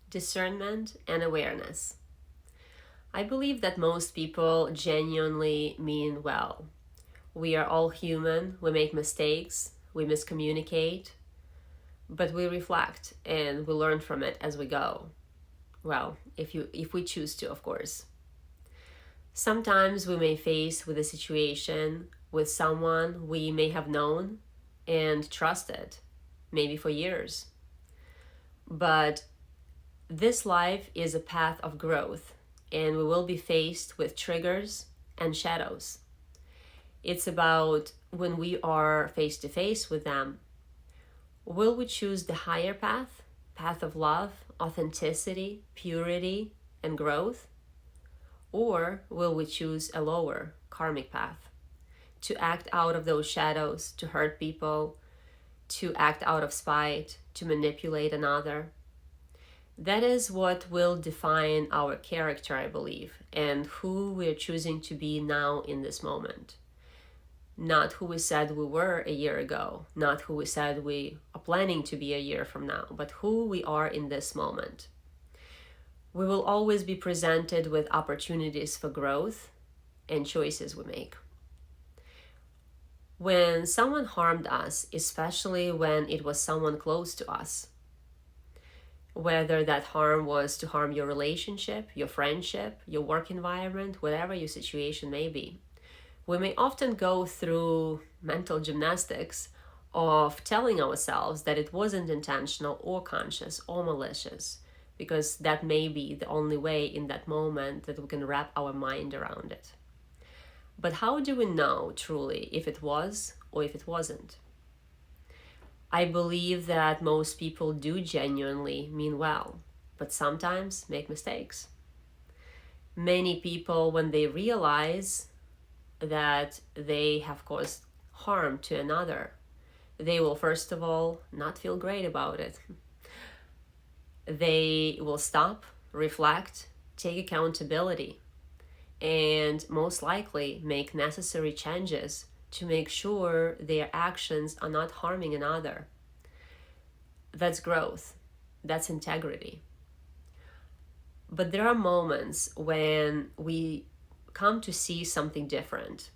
discernment, and awareness. I believe that most people genuinely mean well. We are all human, we make mistakes, we miscommunicate, but we reflect and we learn from it as we go. Well, if we choose to, of course. Sometimes we may face with a situation with someone we may have known and trusted, maybe for years. But this life is a path of growth, and we will be faced with triggers and shadows. It's about when we are face to face with them, will we choose the higher path, path of love, authenticity, purity, and growth? Or will we choose a lower karmic path to act out of those shadows, to hurt people, to act out of spite, to manipulate another? That is what will define our character, I believe, and who we're choosing to be now in this moment. Not who we said we were a year ago, not who we said we are planning to be a year from now, but who we are in this moment. We will always be presented with opportunities for growth and choices we make. When someone harmed us, especially when it was someone close to us, whether that harm was to harm your relationship, your friendship, your work environment, whatever your situation may be, we may often go through mental gymnastics of telling ourselves that it wasn't intentional or conscious or malicious, because that may be the only way in that moment that we can wrap our mind around it. But how do we know truly if it was or if it wasn't? I believe that most people do genuinely mean well, but sometimes make mistakes. Many people, when they realize that they have caused harm to another, they will first of all not feel great about it. They will stop, reflect, take accountability, and most likely make necessary changes to make sure their actions are not harming another. That's growth. That's integrity. But there are moments when we come to see something different,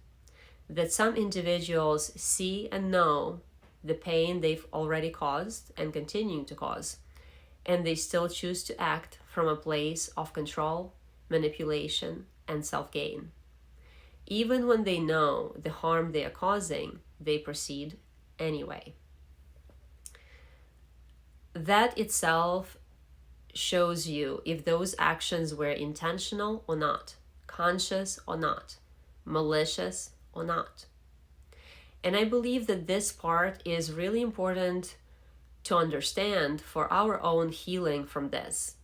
that some individuals see and know the pain they've already caused and continue to cause, and they still choose to act from a place of control, manipulation, and self-gain. Even when they know the harm they are causing, they proceed anyway. That itself shows you if those actions were intentional or not, conscious or not, malicious or not. And I believe that this part is really important to understand for our own healing from this.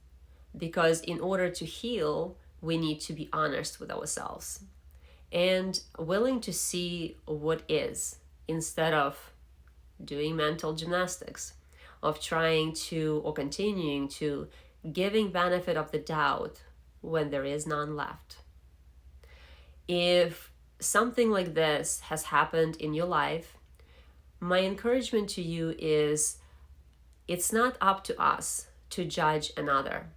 Because in order to heal, we need to be honest with ourselves and willing to see what is, instead of doing mental gymnastics, of trying to or continuing to giving benefit of the doubt when there is none left. If something like this has happened in your life, my encouragement to you is it's not up to us to judge another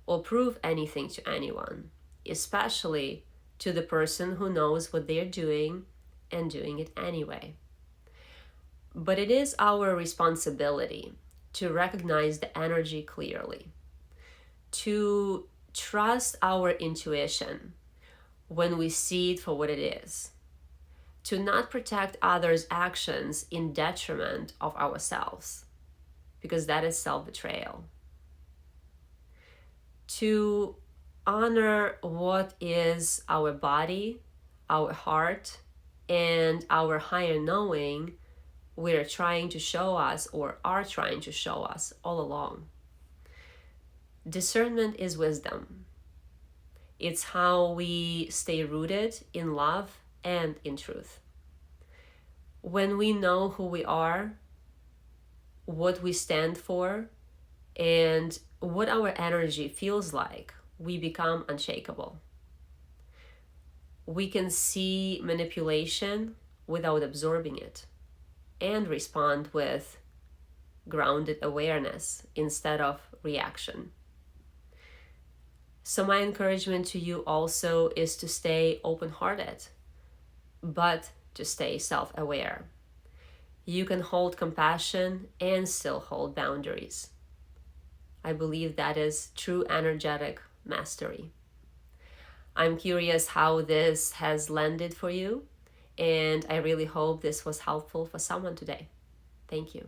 or prove anything to anyone, especially to the person who knows what they're doing and doing it anyway. But it is our responsibility to recognize the energy clearly, to trust our intuition when we see it for what it is, to not protect others' actions in detriment of ourselves, because that is self-betrayal. To honor what is our body, our heart, and our higher knowing we're trying to show us or are trying to show us all along. Discernment is wisdom. It's how we stay rooted in love and in truth. When we know who we are, what we stand for, and what our energy feels like, we become unshakable. We can see manipulation without absorbing it and respond with grounded awareness instead of reaction. So, my encouragement to you also is to stay open hearted, but to stay self aware. You can hold compassion and still hold boundaries. I believe that is true energetic mastery. I'm curious how this has landed for you, and I really hope this was helpful for someone today. Thank you.